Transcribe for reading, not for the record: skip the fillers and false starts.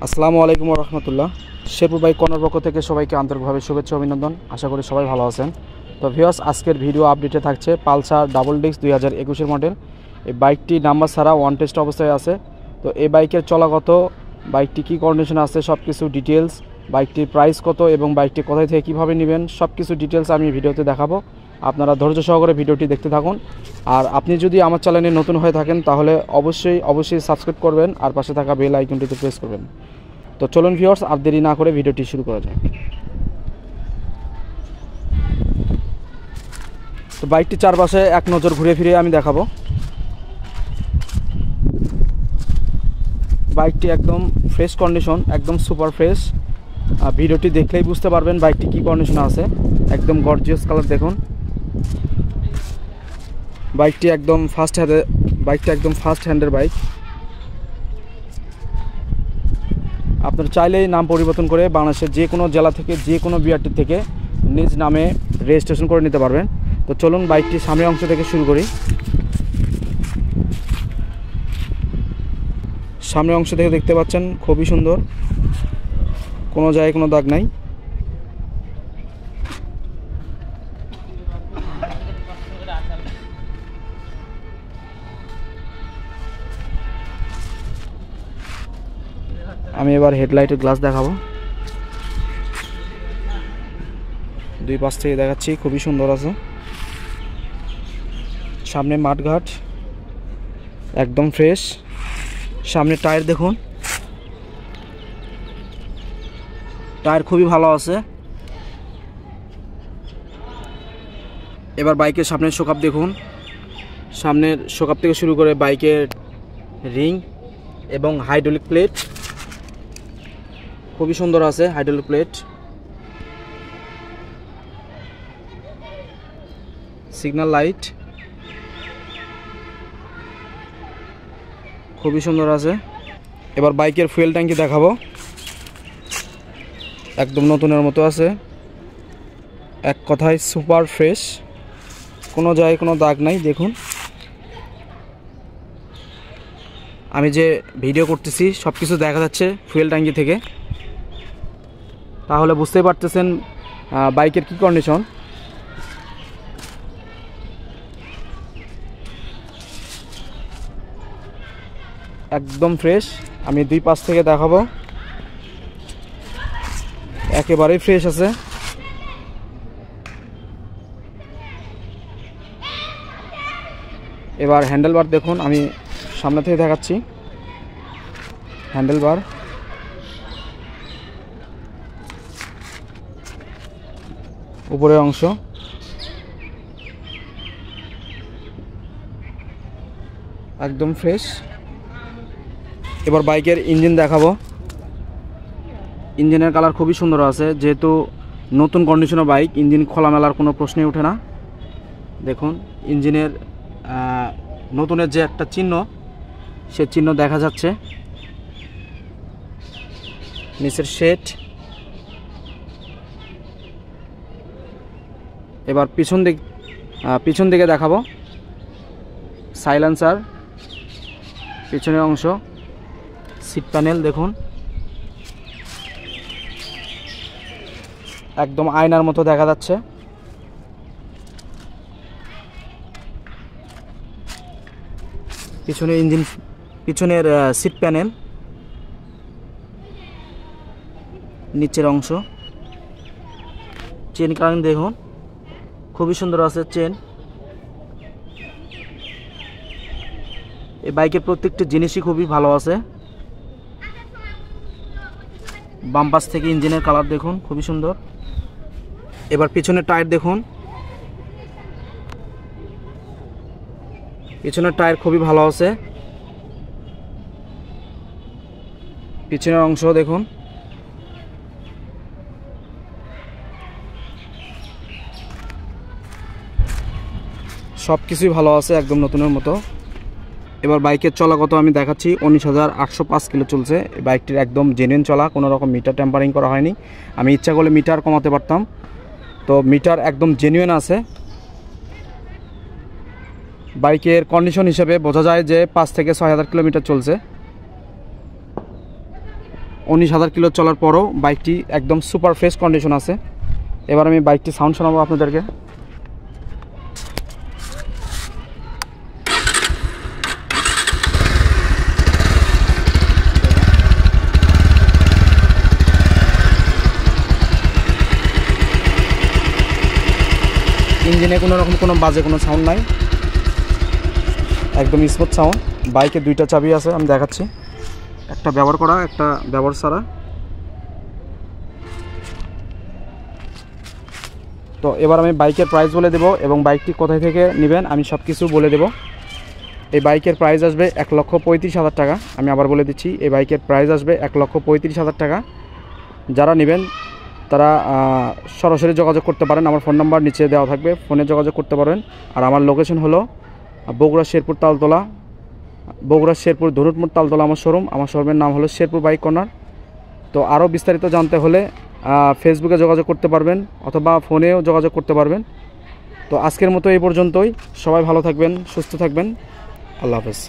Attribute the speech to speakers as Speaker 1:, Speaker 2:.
Speaker 1: আসসালামু আলাইকুম রহমতুল্লাহ। Sherpur bike corner পক্ষ থেকে সবাইকে আন্তরিকভাবে শুভেচ্ছা অভিনন্দন। আশা করি সবাই ভালো আছেন। তো ভিউয়ার্স, আজকের ভিডিও আপডেটে থাকছে পালসার ডাবল ডিস্ক 2021-এর মডেল। এই বাইকটি নাম্বার ছাড়া ওয়ান টেস্ট অবস্থায় আছে। তো এই বাইকের চলাগত, বাইকটি কী কন্ডিশন আছে, সব কিছু ডিটেলস, বাইকটির প্রাইস কত এবং বাইকটি কোথায় থেকে কীভাবে নেবেন, সব কিছু ডিটেলস আমি ভিডিওতে দেখাবো। আপনারা ধৈর্য সহকারে ভিডিওটি দেখতে থাকুন। আর আপনি যদি আমার চ্যানেলে নতুন হয়ে থাকেন তাহলে অবশ্যই সাবস্ক্রাইব করবেন আর পাশে থাকা বেল আইকনটিতে প্রেস করবেন। তো চলুন ভিউয়ার্স, আর দেরি না করে ভিডিওটি শুরু করা যায়। তো বাইকটি চারপাশে এক নজর ঘুরে ফিরে আমি দেখাবো। বাইকটি একদম ফ্রেশ কন্ডিশন, একদম সুপার ফ্রেশ। ভিডিওটি দেখলেই বুঝতে পারবেন বাইকটি কী কন্ডিশনে আছে। একদম গর্জিয়াস কালার দেখুন। বাইকটি একদম ফার্স্ট হ্যান্ডের বাইক। আপনারা চাইলেই নাম পরিবর্তন করে বাংলাদেশের যে কোনো জেলা থেকে, যে কোনো বিআরটি থেকে নিজ নামে রেজিস্ট্রেশন করে নিতে পারবেন। তো চলুন বাইকটির সামনের অংশ থেকে শুরু করি। সামনের অংশ থেকে দেখতে পাচ্ছেন খুবই সুন্দর, কোনো জায়গায় কোনো দাগ নাই। আমি এবার হেডলাইটের গ্লাস দেখাবো। দুই পাশ থেকে দেখাচ্ছি, খুবই সুন্দর আছে। সামনে মাঠঘাট একদম ফ্রেশ। সামনে টায়ার দেখুন, টায়ার খুবই ভালো আছে। এবার বাইকের সামনের শোকাপ দেখুন। সামনের শোকাপ থেকে শুরু করে বাইকের রিং এবং হাইড্রোলিক প্লেট খুবই সুন্দর আছে। হাইড্রোলিক প্লেট, সিগন্যাল লাইট খুবই সুন্দর আছে। এবার বাইকের ফুয়েল ট্যাঙ্কি দেখাবো। একদম নতুনের মতো আছে, এক কথায় সুপার ফ্রেশ, কোনো জায়গায় কোনো দাগ নাই। দেখুন, আমি যে ভিডিও করতেছি সব কিছু দেখা যাচ্ছে ফুয়েল ট্যাঙ্কি থেকে, তাহলে বুঝতেই পারতেছেন বাইকের কি কন্ডিশন। একদম ফ্রেশ। আমি দুই পাশ থেকে দেখাবো, একেবারেই ফ্রেশ আছে। এবার হ্যান্ডেলবার দেখুন, আমি সামনে থেকে দেখাচ্ছি। হ্যান্ডেলবার, উপরের অংশ একদম ফ্রেশ। এবার বাইকের ইঞ্জিন দেখাবো। ইঞ্জিনের কালার খুবই সুন্দর আছে, যেহেতু নতুন কন্ডিশনের বাইক, ইঞ্জিন খোলামেলার কোনো প্রশ্নই ওঠে না। দেখুন, ইঞ্জিনের নতুনের যে একটা চিহ্ন, সে চিহ্ন দেখা যাচ্ছে। নিচের শেড। এবার পিছন দিকে দেখাবো। সাইলেন্সার, পিছনের অংশ, সিট প্যানেল দেখুন, একদম আয়নার মতো দেখা যাচ্ছে। পিছনের সিট প্যানেল, নিচের অংশ, চেন কানেক্ট দেখুন, খুবই সুন্দর আছে চেন। এই বাইকের প্রত্যেকটি জিনিসই খুবই ভালো আছে। বাম পাশ থেকে ইঞ্জিনের কালার দেখুন, খুবই সুন্দর। এবার পিছনের টায়ার দেখুন, পিছনের টায়ার খুবই ভালো আছে। পিছনের অংশ দেখুন, সব কিছুই ভালো আছে, একদম নতুনের মতো। এবার বাইকের চলাগত আমি দেখাচ্ছি। 19,805 কিলো চলছে। এই বাইকটির একদম জেনুইন চলা, কোনো রকম মিটার টেম্পারিং করা হয়নি। আমি ইচ্ছা করলে মিটার কমাতে পারতাম, তো মিটার একদম জেনুইন আছে। বাইকের কন্ডিশন হিসেবে বোঝা যায় যে 5 থেকে 6 হাজার কিলোমিটার চলছে। 19,000 কিলো চলার পরও বাইকটি একদম সুপার ফ্রেশ কন্ডিশন আছে। এবার আমি বাইকটি সাউন্ড শোনাবো আপনাদেরকে। ইঞ্জিনে কোনো রকম কোনো বাজে কোনো সাউন্ড নাই, একদম স্মুথ সাউন্ড। বাইকে 2টা চাবি আছে, আমি দেখাচ্ছি, একটা ব্যবহার করা, একটা ব্যবহার ছাড়া। তো এবার আমি বাইকের প্রাইস বলে দেব এবং বাইকটি কোথায় থেকে নেবেন আমি সব কিছু বলে দেব। এই বাইকের প্রাইস আসবে 1,35,000 টাকা। আমি আবার বলে দিচ্ছি, এই বাইকের প্রাইস আসবে 1,35,000 টাকা। যারা নেবেন তারা সরাসরি যোগাযোগ করতে পারেন, আমার ফোন নাম্বার নিচে দেওয়া থাকবে, ফোনে যোগাযোগ করতে পারেন। আর আমার লোকেশন হলো বগুড়া শেরপুর তালতলা, বগুড়া শেরপুর ধনুটমোড় তালতলা আমার শোরুম। আমার শোরুমের নাম হলো শেরপুর বাইক কর্নার। তো আরও বিস্তারিত জানতে হলে ফেসবুকে যোগাযোগ করতে পারবেন অথবা ফোনেও যোগাযোগ করতে পারবেন। তো আজকের মতো এই পর্যন্তই। সবাই ভালো থাকবেন, সুস্থ থাকবেন। আল্লাহ হাফেজ।